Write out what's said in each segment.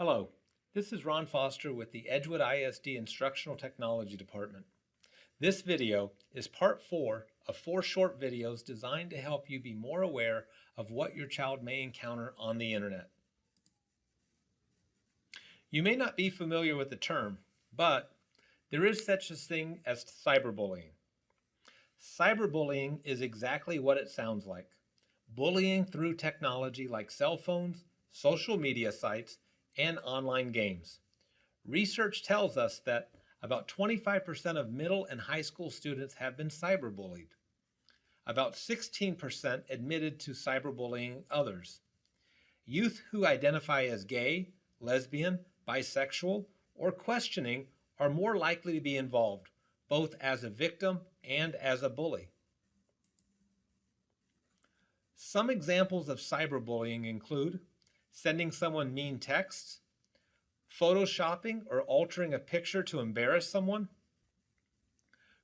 Hello, this is Ron Foster with the Edgewood ISD Instructional Technology Department. This video is part 4 of 4 short videos designed to help you be more aware of what your child may encounter on the internet. You may not be familiar with the term, but there is such a thing as cyberbullying. Cyberbullying is exactly what it sounds like. Bullying through technology like cell phones, social media sites, and online games. Research tells us that about 25% of middle and high school students have been cyberbullied. About 16% admitted to cyberbullying others. Youth who identify as gay, lesbian, bisexual, or questioning are more likely to be involved, both as a victim and as a bully. Some examples of cyberbullying include sending someone mean texts, photoshopping or altering a picture to embarrass someone,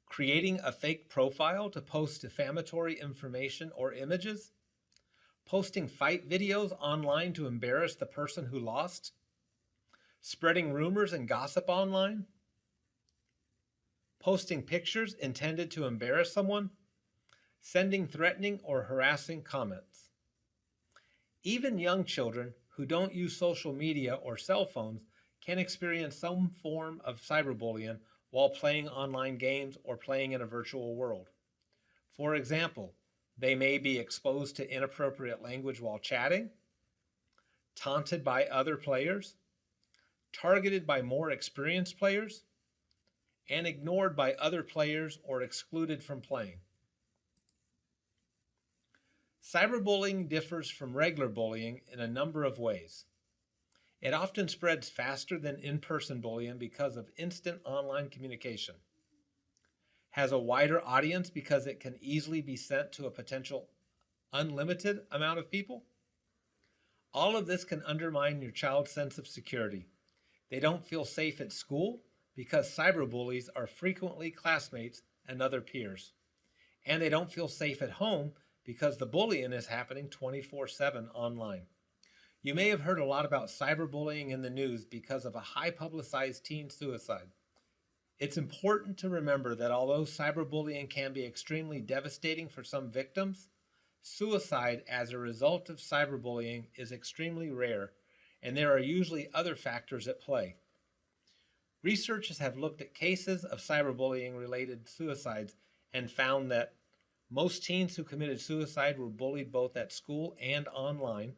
creating a fake profile to post defamatory information or images, posting fight videos online to embarrass the person who lost, spreading rumors and gossip online, posting pictures intended to embarrass someone, sending threatening or harassing comments. Even young children who don't use social media or cell phones can experience some form of cyberbullying while playing online games or playing in a virtual world. For example, they may be exposed to inappropriate language while chatting, taunted by other players, targeted by more experienced players, and ignored by other players or excluded from playing. Cyberbullying differs from regular bullying in a number of ways. It often spreads faster than in-person bullying because of instant online communication, has a wider audience because it can easily be sent to a potential unlimited amount of people. All of this can undermine your child's sense of security. They don't feel safe at school because cyberbullies are frequently classmates and other peers. And they don't feel safe at home because the bullying is happening 24/7 online. You may have heard a lot about cyberbullying in the news because of a high-publicized teen suicide. It's important to remember that although cyberbullying can be extremely devastating for some victims, suicide as a result of cyberbullying is extremely rare, and there are usually other factors at play. Researchers have looked at cases of cyberbullying-related suicides and found that most teens who committed suicide were bullied both at school and online,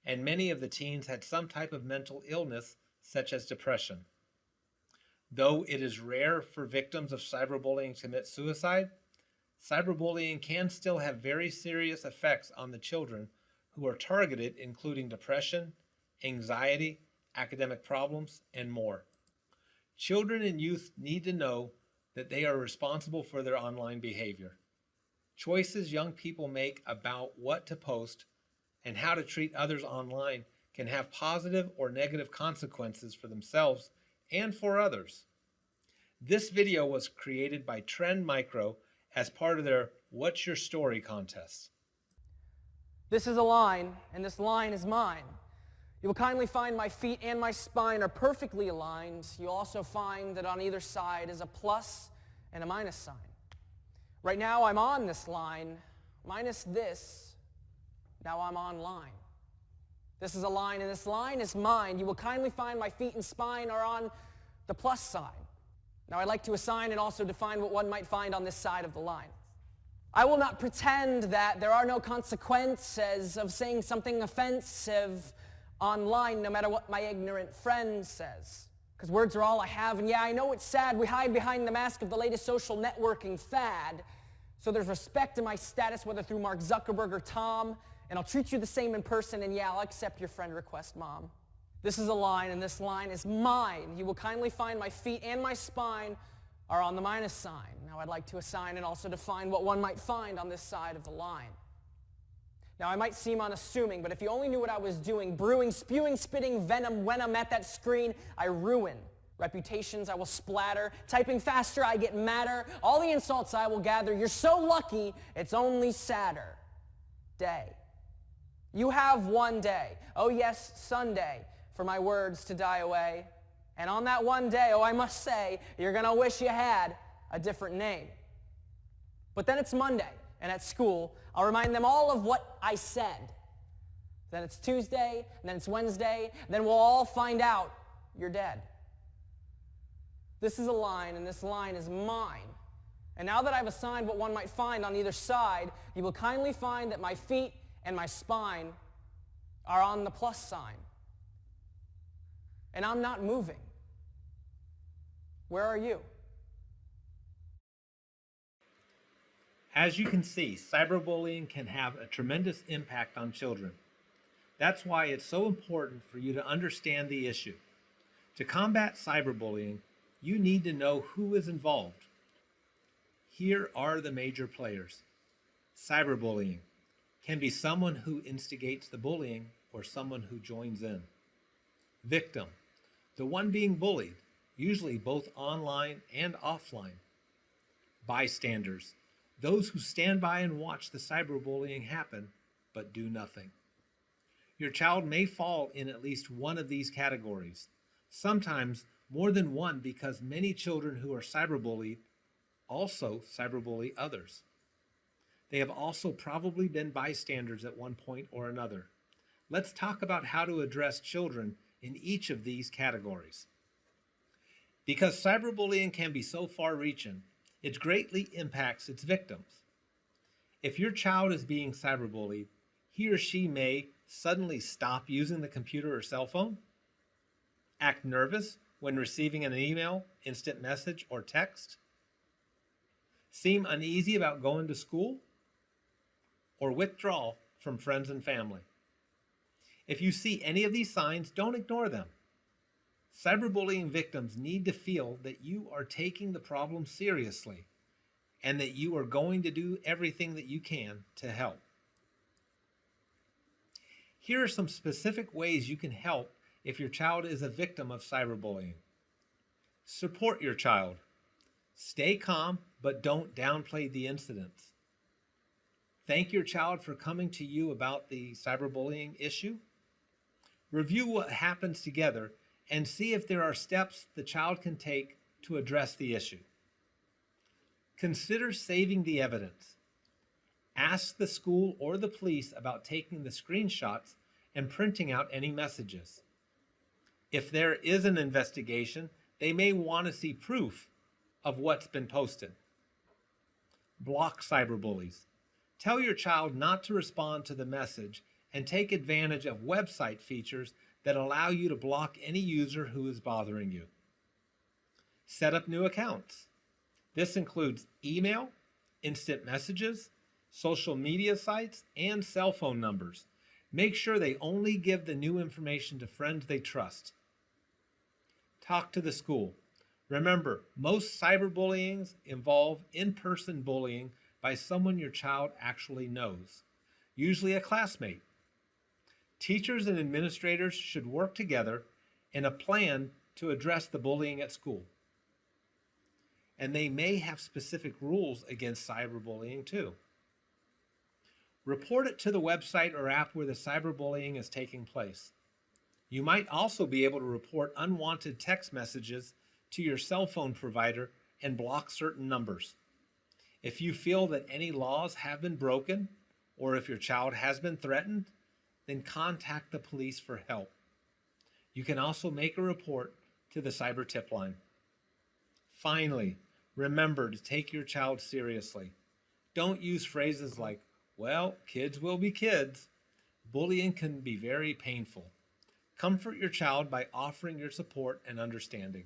and many of the teens had some type of mental illness, such as depression. Though it is rare for victims of cyberbullying to commit suicide, cyberbullying can still have very serious effects on the children who are targeted, including depression, anxiety, academic problems, and more. Children and youth need to know that they are responsible for their online behavior. Choices young people make about what to post and how to treat others online can have positive or negative consequences for themselves and for others. This video was created by Trend Micro as part of their What's Your Story contest. This is a line, and this line is mine. You will kindly find my feet and my spine are perfectly aligned. You'll also find that on either side is a plus and a minus sign. Right now I'm on this line, minus this, now I'm online. This is a line, and this line is mine. You will kindly find my feet and spine are on the plus side. Now I'd like to assign and also define what one might find on this side of the line. I will not pretend that there are no consequences of saying something offensive online, no matter what my ignorant friend says. Because words are all I have, and yeah, I know it's sad. We hide behind the mask of the latest social networking fad. So there's respect in my status, whether through Mark Zuckerberg or Tom, and I'll treat you the same in person, and yeah, I'll accept your friend request, Mom. This is a line, and this line is mine. You will kindly find my feet and my spine are on the minus sign. Now I'd like to assign and also define what one might find on this side of the line. Now I might seem unassuming, but if you only knew what I was doing, brewing, spewing, spitting venom when I'm at that screen, I ruin. Reputations I will splatter. Typing faster, I get madder. All the insults I will gather. You're so lucky, it's only sadder. Day. You have one day. Oh yes, Sunday. for my words to die away. And on that one day, oh, I must say, you're going to wish you had a different name. But then it's Monday, and at school, I'll remind them all of what I said. Then it's Tuesday, and then it's Wednesday, and then we'll all find out you're dead. This is a line, and this line is mine. And now that I've assigned what one might find on either side, you will kindly find that my feet and my spine are on the plus sign. And I'm not moving. Where are you? As you can see, cyberbullying can have a tremendous impact on children. That's why it's so important for you to understand the issue. To combat cyberbullying, you need to know who is involved. Here are the major players. Cyberbullying can be someone who instigates the bullying or someone who joins in. Victim, the one being bullied, usually both online and offline. Bystanders, those who stand by and watch the cyberbullying happen, but do nothing. Your child may fall in at least one of these categories, sometimes more than one, because many children who are cyberbullied also cyberbully others. They have also probably been bystanders at one point or another. Let's talk about how to address children in each of these categories. Because cyberbullying can be so far-reaching, it greatly impacts its victims. If your child is being cyberbullied, he or she may suddenly stop using the computer or cell phone, act nervous when receiving an email, instant message, or text, seem uneasy about going to school, or withdraw from friends and family. If you see any of these signs, don't ignore them. Cyberbullying victims need to feel that you are taking the problem seriously and that you are going to do everything that you can to help. Here are some specific ways you can help if your child is a victim of cyberbullying. Support your child. Stay calm, but don't downplay the incidents. Thank your child for coming to you about the cyberbullying issue. Review what happens together and see if there are steps the child can take to address the issue. Consider saving the evidence. Ask the school or the police about taking the screenshots and printing out any messages. If there is an investigation, they may want to see proof of what's been posted. Block cyberbullies. Tell your child not to respond to the message and take advantage of website features that allow you to block any user who is bothering you. Set up new accounts. This includes email, instant messages, social media sites, and cell phone numbers. Make sure they only give the new information to friends they trust. Talk to the school. Remember, most cyberbullying involve in-person bullying by someone your child actually knows, usually a classmate. Teachers and administrators should work together in a plan to address the bullying at school. And they may have specific rules against cyberbullying too. Report it to the website or app where the cyberbullying is taking place. You might also be able to report unwanted text messages to your cell phone provider and block certain numbers. If you feel that any laws have been broken, or if your child has been threatened, then contact the police for help. You can also make a report to the cyber tip line. Finally, remember to take your child seriously. Don't use phrases like, well, kids will be kids. Bullying can be very painful. Comfort your child by offering your support and understanding.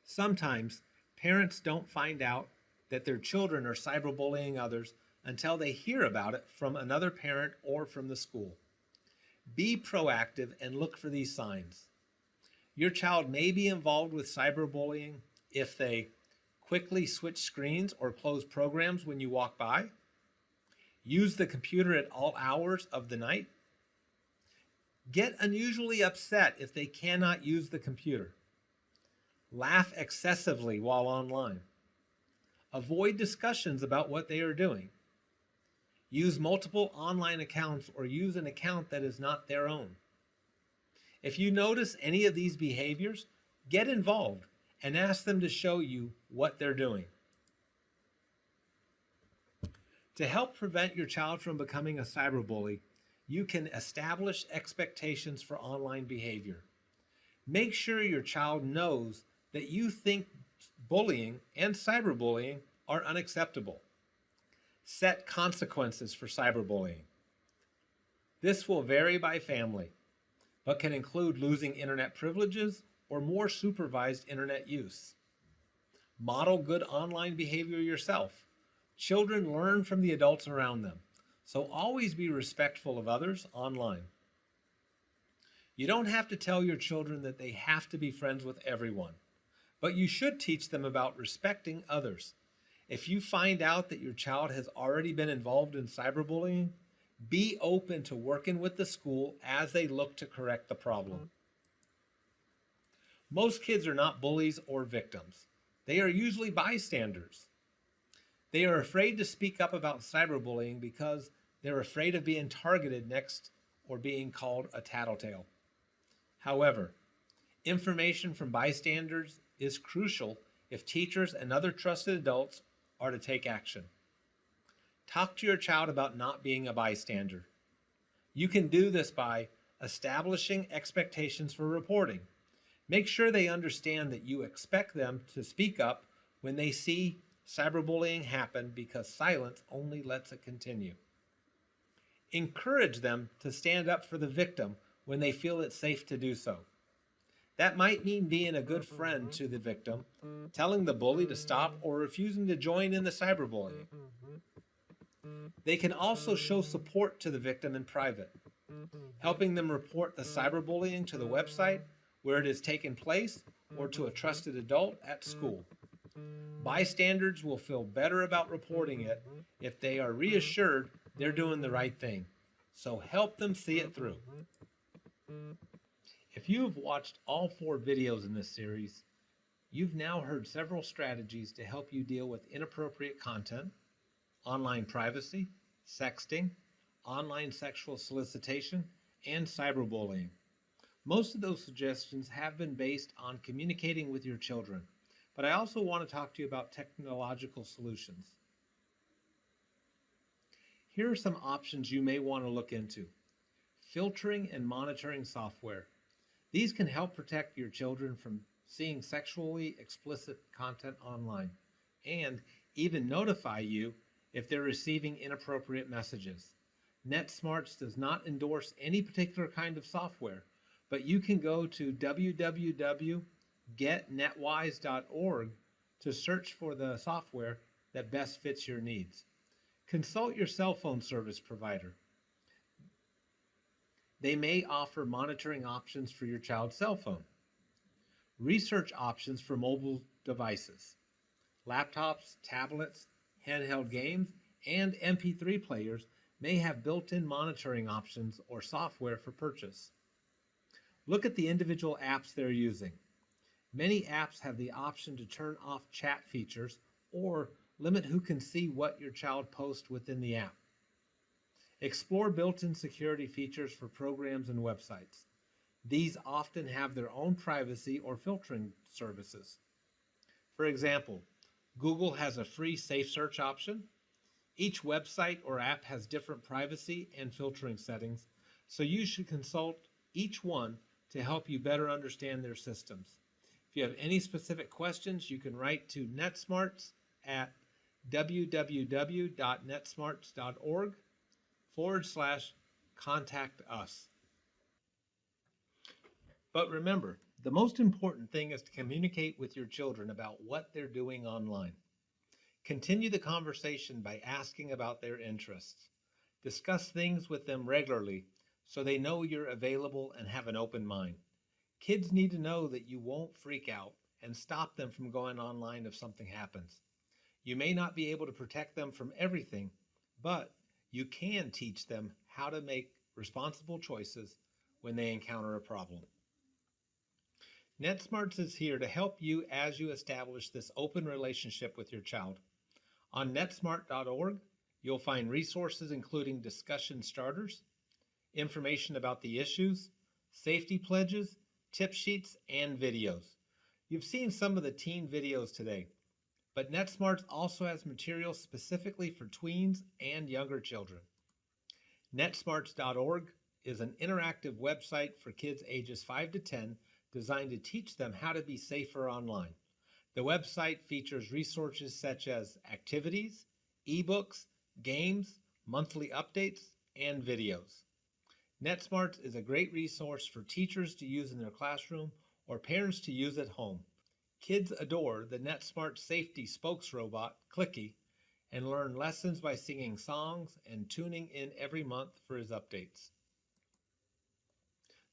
Sometimes parents don't find out that their children are cyberbullying others until they hear about it from another parent or from the school. Be proactive and look for these signs. Your child may be involved with cyberbullying if they quickly switch screens or close programs when you walk by, use the computer at all hours of the night, get unusually upset if they cannot use the computer, laugh excessively while online, avoid discussions about what they are doing, use multiple online accounts or use an account that is not their own. If you notice any of these behaviors, get involved and ask them to show you what they're doing. To help prevent your child from becoming a cyberbully, you can establish expectations for online behavior. Make sure your child knows that you think bullying and cyberbullying are unacceptable. Set consequences for cyberbullying. This will vary by family, but can include losing internet privileges or more supervised internet use. Model good online behavior yourself. Children learn from the adults around them, so always be respectful of others online. You don't have to tell your children that they have to be friends with everyone, but you should teach them about respecting others. If you find out that your child has already been involved in cyberbullying, be open to working with the school as they look to correct the problem. Most kids are not bullies or victims. They are usually bystanders. They are afraid to speak up about cyberbullying because they're afraid of being targeted next or being called a tattletale. However, information from bystanders is crucial if teachers and other trusted adults are to take action. Talk to your child about not being a bystander. You can do this by establishing expectations for reporting. Make sure they understand that you expect them to speak up when they see cyberbullying happen because silence only lets it continue. Encourage them to stand up for the victim when they feel it's safe to do so. That might mean being a good friend to the victim, telling the bully to stop, or refusing to join in the cyberbullying. They can also show support to the victim in private, helping them report the cyberbullying to the website where it has taken place or to a trusted adult at school. Bystanders will feel better about reporting it if they are reassured they're doing the right thing. So help them see it through. If you have watched all 4 videos in this series, you've now heard several strategies to help you deal with inappropriate content, online privacy, sexting, online sexual solicitation, and cyberbullying. Most of those suggestions have been based on communicating with your children, but I also want to talk to you about technological solutions. Here are some options you may want to look into. Filtering and monitoring software. These can help protect your children from seeing sexually explicit content online and even notify you if they're receiving inappropriate messages. NetSmarts does not endorse any particular kind of software, but you can go to www.getnetwise.org to search for the software that best fits your needs. Consult your cell phone service provider. They may offer monitoring options for your child's cell phone. Research options for mobile devices. Laptops, tablets, handheld games, and MP3 players may have built-in monitoring options or software for purchase. Look at the individual apps they're using. Many apps have the option to turn off chat features or limit who can see what your child posts within the app. Explore built-in security features for programs and websites. These often have their own privacy or filtering services. For example, Google has a free safe search option. Each website or app has different privacy and filtering settings, so you should consult each one to help you better understand their systems. If you have any specific questions, you can write to NetSmarts at www.netsmarts.org/contact us. But remember, the most important thing is to communicate with your children about what they're doing online. Continue the conversation by asking about their interests. Discuss things with them regularly so they know you're available and have an open mind. Kids need to know that you won't freak out and stop them from going online if something happens. You may not be able to protect them from everything, but you can teach them how to make responsible choices when they encounter a problem. NetSmarts is here to help you as you establish this open relationship with your child. On netsmart.org, you'll find resources including discussion starters, information about the issues, safety pledges, tip sheets, and videos. You've seen some of the teen videos today, but NetSmarts also has materials specifically for tweens and younger children. NetSmarts.org is an interactive website for kids ages 5 to 10 designed to teach them how to be safer online. The website features resources such as activities, ebooks, games, monthly updates, and videos. NetSmarts is a great resource for teachers to use in their classroom or parents to use at home. Kids adore the NetSmarts safety spokes robot, Clicky, and learn lessons by singing songs and tuning in every month for his updates.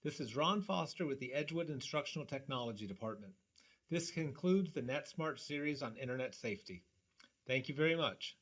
This is Ron Foster with the Edgewood Instructional Technology Department. This concludes the NetSmarts series on Internet safety. Thank you very much.